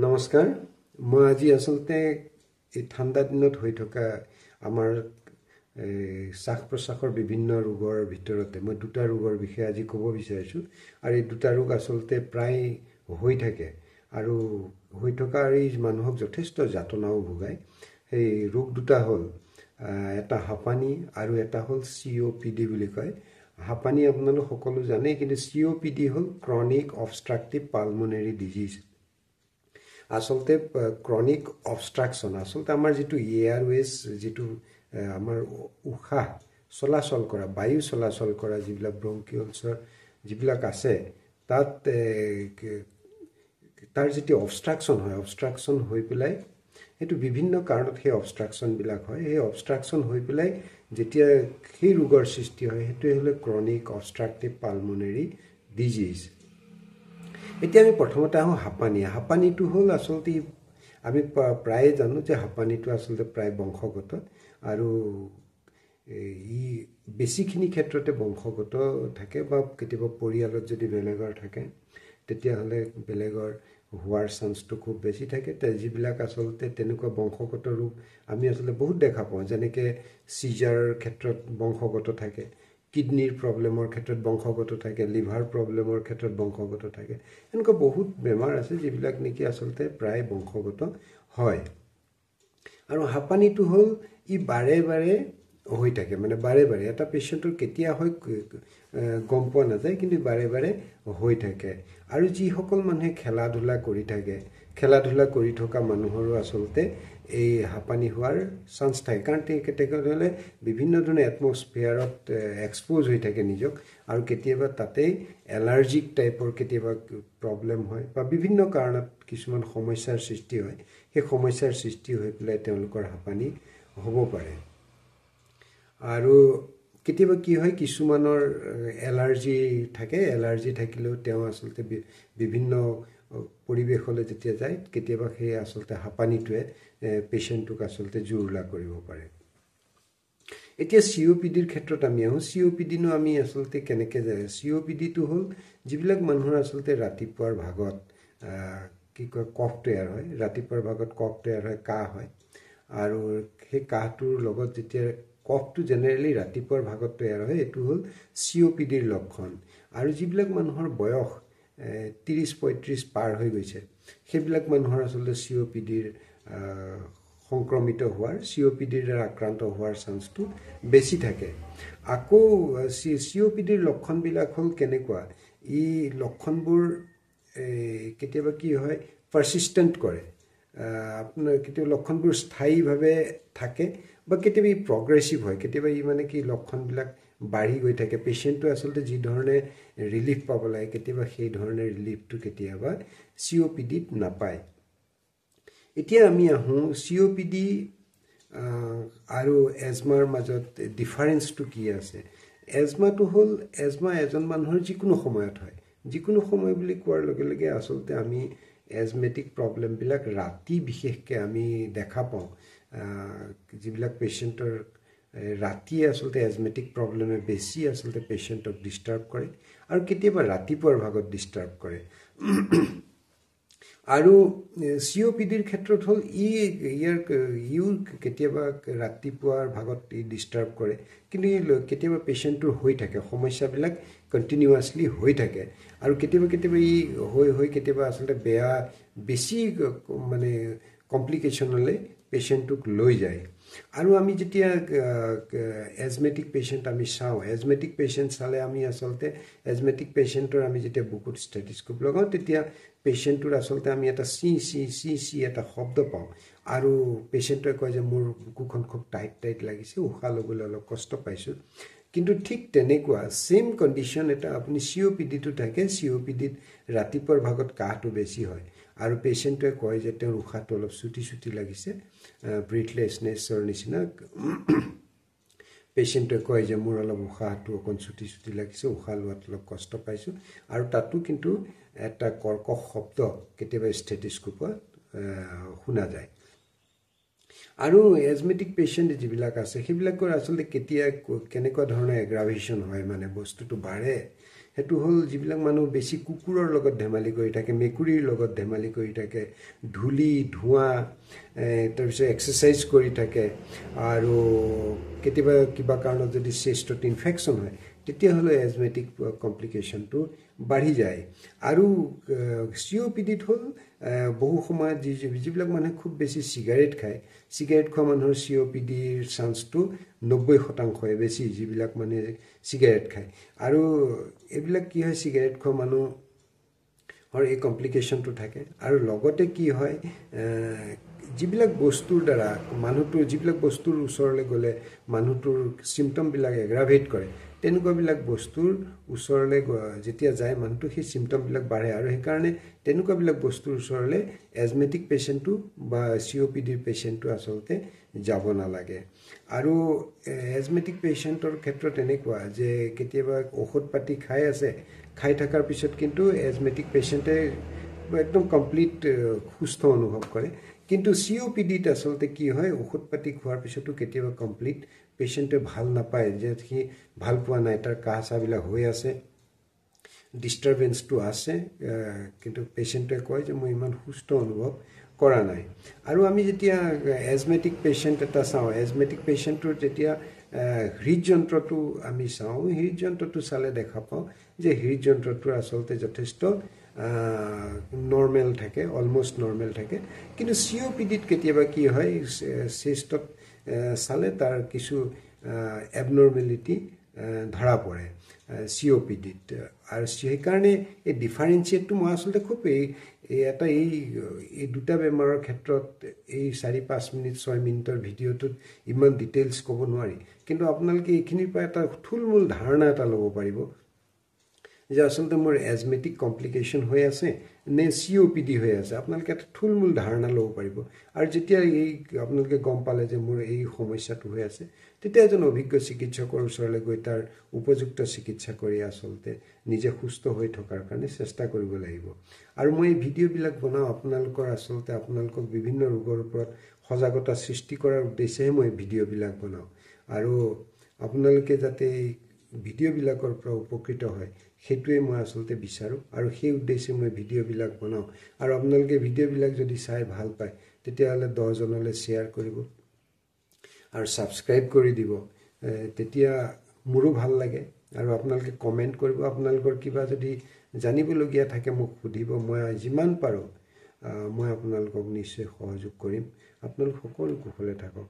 নমস্কাৰ মই আজি আসলতে এই ঠাণ্ডা দিনত হৈ থকা আমাৰ শ্বাস প্ৰশ্বাসৰ বিভিন্ন ৰোগৰ ভিতৰতে মই দুটা ৰোগৰ বিষয়ে আজি ক'ব বিচাৰিছোঁ আৰু এই দুটা ৰোগ আসলতে প্ৰায় হৈ থাকে আৰু হৈ থকা এই মানুহক যথেষ্ট যাতনাও ভোগায় সেই ৰোগ দুটা হ'ল এটা হাঁপানি আৰু এটা হ'ল COPD বুলি কয় হাঁপানি আপোনালোক সকলো জানে কিন্তু COPD হ'ল ক্ৰনিক অবষ্ট্ৰাকটিভ পালমোনাৰী ডিজিজ আসলতে ক্ৰনিক অবষ্ট্ৰাকশন আসলতে আমাৰ যেটো এয়াৰৱেজ যেটো আমাৰ উশাহ চলাচল কৰা বায়ু চলাচল কৰা যিবিলাক ব্ৰংকিঅলছৰ যিবিলাক আছে তাত তাৰ যেটো অবষ্ট্ৰাকশন হৈ পেলাই এটো বিভিন্ন কাৰণত সেই অবষ্ট্ৰাকশন বিলাক হয় এই অবষ্ট্ৰাকশন হৈ পেলাই যেতিয়া সেই ৰোগৰ সৃষ্টি হয় হেতু হলে ক্ৰনিক অবষ্ট্ৰাকটিভ পালমোনাৰী ডিজিজ এতিয়া আমি প্ৰথমতে আহো হাঁপানিটো হ'ল আসলতে আমি প্ৰায় জানো যে হাঁপানিটো আসলতে প্ৰায় বংশগত আৰু ই বেছিখিনি ক্ষেত্ৰতে বংশগত থাকে বা কেতিয়াবা পৰিয়ালত যদি বেলেগৰ থাকে তেতিয়া হলে বেলেগৰ হোৱাৰ চান্সটো খুব বেছি থাকে যিবিলাক আসলতে তেনেকুৱা বংশগত ৰোগ আমি আসলতে বহুত দেখা পাওঁ যেনেকে সিজাৰৰ ক্ষেত্ৰত বংশগত থাকে কিডনিৰ প্ৰবলেমৰ ক্ষেত্ৰত বংশগত থাকে লিভাৰ প্ৰবলেমৰ ক্ষেত্ৰত বংশগত থাকে এনেকুৱা বহুত বেমাৰ আছে যিবিলাক নেকি আসলতে প্ৰায় বংশগত হয় আৰু হাঁপানিটো হ'ল ই বাৰে বাৰে হৈ থাকে মানে বাৰে বাৰে এটা পেশেন্টৰ কেতিয়া হয় গম পোৱা নাযায় কিন্তু বাৰে বাৰে হৈ থাকে আৰু যি সকল মানুহে খেলা ধুলা কৰি থকা মানুহৰো আসলতে এই হাঁপানি হোৱাৰ চান্স থাকে কাৰণ তেখেতসকলে বিভিন্ন ধৰণৰ এটমস্ফিয়াৰত এক্সপ'জ হৈ থাকে নিজক আৰু কেতিয়াবা তাতেই এলাৰ্জিক টাইপৰ কেতিয়াবা প্ৰবলেম হয় বা বিভিন্ন কাৰণত কিছুমান সমস্যাৰ সৃষ্টি হয় সেই সমস্যাৰ সৃষ্টি হৈ পেলাই তেওঁলোকৰ হাঁপানি হ'ব পাৰে আৰু কেতিয়াবা কি হয় কিছুমানৰ এলাৰ্জি থাকিলেও তেওঁ আসলতে বিভিন্ন পৰিবেশলৈ যেতিয়া যায় কেতিয়াবা সেই আসলতে হাঁপানিটোৱে পেশেন্টক আসলতে জুৰুলা কৰিব পাৰে এতিয়া COPDৰ ক্ষেত্ৰত আমি আহো COPD নো আমি আসলতে কেনেকে যায় COPD টো হ'ল যিবিলাক মানুহৰ আসলতে ৰাতিপুৱাৰ ভাগত কি কয় কফ তৈয়াৰ হয় ৰাতিপুৱাৰ ভাগত কফ তৈয়াৰ হয় কাহ হয় আৰু সেই কাহটোৰ লগত যেতিয়া কফটো জেনেৰেলি ৰাতিপুৱাৰ ভাগত তৈয়াৰ হয় এটো হ'ল COPDৰ লক্ষণ আৰু যিবিলাক মানুহৰ বয়স 30-35 পাৰ হৈ গৈছে সেইবিলাক মানুহৰ আসলতে COPDৰ সংক্ৰমিত হোৱাৰ COPDৰ আক্ৰান্ত হোৱাৰ চান্সটো বেছি থাকে আকৌ COPDৰ লক্ষণবিলাক হ'ল কেনেকুৱা ই লক্ষণবোৰ কেতিয়াবা কি হয় পাৰসিস্টেন্ট কৰে আপোনাৰ কেতিয়াবা লক্ষণবোৰ স্থায়ীভাৱে থাকে বা কেতিয়াবা ই প্ৰগ্ৰেছিভ হয় কেতিয়াবা ই মানে কি লক্ষণবিলাক বাঢ়ি গৈ থাকে পেশেন্টটো আসলতে যি ধৰণে ৰিলিফ পাব লাগে কেতিয়াবা সেই ধৰণে ৰিলিফটো কেতিয়াবা COPDত নাপায় এতিয়া আমি আহো COPD আৰু এজমাৰ মাজত ডিফাৰেন্সটো কি আছে এজমাটো হ'ল এজন মানুহৰ যিকোনো সময়ত হয় যিকোনো সময় বুলি কোৱাৰ লগে লগে আসলতে আমি এজমেটিক প্ৰবলেম বিলাক ৰাতি বিশেষকে আমি দেখা পাওঁ যিবিলাক পেশেন্টৰ ৰাতি আসলতে এজমেটিক প্ৰবলেমে বেছি আসলতে পেশেন্টক ডিস্টাৰ্ব কৰে আৰু কেতিয়াবা ৰাতিপুৱাৰ ভাগত ডিস্টাৰ্ব কৰে আৰু COPDৰ ক্ষেত্ৰত হ'ল ইউ কেতিয়াবা ৰাতিপুৱাৰ ভাগত ডিস্টাৰ্ব কৰে কিন্তু কেতিয়াবা পেশেন্টৰ হৈ থাকে সমস্যাবিলাক কন্টিনিউয়াছলি হৈ থাকে আৰু কেতিয়াবা ই হৈ কেতিয়াবা আসলতে বেয়া বেছি মানে কমপ্লিকেশনলে পেশেন্টক লৈ যায় আৰু আমি যেতিয়া এজমেটিক পেশেন্ট আমি চাওঁ এজমেটিক পেশেন্ট চালে আমি আসলতে এজমেটিক পেশেন্টৰ আমি যেতিয়া বুকুত ষ্টেথোস্কোপ লগাওঁ তেতিয়া পেশেন্টৰ আসলতে আমি এটা সি এটা শব্দ পাওঁ আৰু পেশেন্টে কয় যে মোৰ বুকুখন খুব টাইট লাগিছে উশাহ ল'বলৈ অলপ কষ্ট পাইছো কিন্তু ঠিক তেনেকুৱা সেম কন্ডিশন এটা আপুনি COPDটো থাকে COPDত ৰাতিপুৱাৰ ভাগত কাহটো বেছি হয় আৰু পেশেন্টে কয় যে তেওঁৰ উশাহটো অলপ ছুটি লাগিছে ব্ৰিথলেছনেছৰ নিচিনা পেশেন্টে কয় যে মোৰ অলপ উশাহটো অকন ছুটি লাগিছে উশাহ লোৱাত অলপ কষ্ট পাইছো আৰু তাতো কিন্তু এটা কৰ্কশ শব্দ কেতিয়াবা ষ্টেথোস্কোপত শুনা যায় আৰু এজমেটিক পেশেন্ট যিবিলাক আছে সেইবিলাকৰ আসলতে কেতিয়া কেনেকুৱা ধৰণৰ এগ্ৰাভেশন হয় মানে বস্তুটো বাঢ়ে সেইটো হ'ল যিবিলাক মানুহ বেছি কুকুৰৰ লগত ধেমালি কৰি থাকে, মেকুৰীৰ লগত ধেমালি কৰি থাকে, ধূলি ধোঁৱা, তাৰপিছত এক্সাৰচাইজ কৰি থাকে, আৰু কেতিয়াবা কিবা কাৰণত যদি চেষ্টত ইনফেকশ্যন হয় তেতিয়াহ'লে এজমেটিক কমপ্লিকেশ্যনটো বাঢ়ি যায়। আৰু COPDত হ'ল বহু সময়ত যিবিলাক মানুহে খুব বেছি চিগাৰেট খায়, চিগাৰেট খোৱা মানুহৰ COPDৰ চান্সটো 90% বেছি, যিবিলাক মানুহে চিগাৰেট খায়। আৰু এইবিলাক কি হয়, চিগাৰেট খোৱা মানুহৰ এই কমপ্লিকেশ্যনটো থাকে। আৰু লগতে কি হয়, যিবিলাক বস্তুৰ দ্বাৰা মানুহটোৰ, যিবিলাক বস্তুৰ ওচৰলৈ গ'লে মানুহটোৰ চিমটমবিলাক এগ্ৰাভেট কৰে, তেনেকুৱাবিলাক বস্তুৰ ওচৰলৈ যেতিয়া যায় মানুহটো, সেই চিমটমবিলাক বাঢ়ে। আৰু সেইকাৰণে তেনেকুৱাবিলাক বস্তুৰ ওচৰলৈ এজমেটিক পেচেণ্টটো বা COPDৰ পেচেণ্টটো আচলতে যাব নালাগে। আৰু এজমেটিক পেচেণ্টৰ ক্ষেত্ৰত এনেকুৱা যে কেতিয়াবা ঔষধ পাতি খাই আছে, খাই থকাৰ পিছত কিন্তু এজমেটিক পেচেণ্টে একদম কমপ্লিট সুস্থ অনুভৱ কৰে। কিন্তু COPDত আচলতে কি হয়, ঔষধ পাতি খোৱাৰ পিছতো কেতিয়াবা কমপ্লিট পেচেণ্টে ভাল নাপায়, যে সি ভাল পোৱা নাই, তাৰ কাহ চাহবিলাক হৈ আছে, ডিষ্টাৰবেঞ্চটো আছে, কিন্তু পেচেণ্টে কয় যে মই ইমান সুস্থ অনুভৱ কৰা নাই। আৰু আমি যেতিয়া এজমেটিক পেচেণ্ট এটা চাওঁ, এজমেটিক পেচেণ্টটোৰ যেতিয়া হৃদযন্ত্ৰটো আমি চাওঁ, হৃদযন্ত্ৰটো চালে দেখা পাওঁ যে হৃদযন্ত্ৰটোৰ আচলতে যথেষ্ট নৰ্মেল থাকে, অলমষ্ট নৰ্মেল থাকে। কিন্তু COPDত কেতিয়াবা কি হয়, চেষ্টত চালে তাৰ কিছু এবনৰ্মেলিটি ধৰা পৰে COPDত। আৰু সেইকাৰণে এই ডিফাৰেঞ্চিয়েটটো মই আচলতে খুব এই দুটা বেমাৰৰ ক্ষেত্ৰত এই 4-5 মিনিট 6 মিনিটৰ ভিডিঅ'টোত ইমান ডিটেইলছ ক'ব নোৱাৰি। কিন্তু আপোনালোকে এইখিনিৰ পৰা এটা থুলমূল ধাৰণা এটা ল'ব পাৰিব যে আচলতে মোৰ এজমেটিক কমপ্লিকেশ্যন হৈ আছে নে COPD হৈ আছে। আপোনালোকে এটা থুলমূল ধাৰণা ল'ব পাৰিব। আৰু যেতিয়া আপোনালোকে গম পালে যে মোৰ এই সমস্যাটো হৈ আছে, তেতিয়া এজন অভিজ্ঞ চিকিৎসকৰ ওচৰলৈ গৈ তাৰ উপযুক্ত চিকিৎসা কৰি আচলতে নিজে সুস্থ হৈ থকাৰ কাৰণে চেষ্টা কৰিব লাগিব। আৰু মই এই ভিডিঅ'বিলাক বনাওঁ আপোনালোকক বিভিন্ন ৰোগৰ ওপৰত সজাগতা সৃষ্টি কৰাৰ উদ্দেশ্যেহে মই ভিডিঅ'বিলাক বনাওঁ। আৰু আপোনালোকে যাতে এই ভিডিঅ'বিলাকৰ পৰা উপকৃত হয়, সেইটোৱে মই আচলতে বিচাৰোঁ। আৰু সেই উদ্দেশ্যে মই ভিডিঅ'বিলাক বনাওঁ। আৰু আপোনালোকে ভিডিঅ'বিলাক যদি চাই ভাল পায়, তেতিয়াহ'লে 10 জনলৈ শ্বেয়াৰ কৰিব আৰু ছাবস্ক্ৰাইব কৰি দিব। তেতিয়া মোৰো ভাল লাগে। আৰু আপোনালোকে কমেণ্ট কৰিব, আপোনালোকৰ কিবা যদি জানিবলগীয়া থাকে মোক সুধিব, মই যিমান পাৰোঁ মই আপোনালোকক নিশ্চয় সহযোগ কৰিম। আপোনালোক সকলো কুশলে থাকক।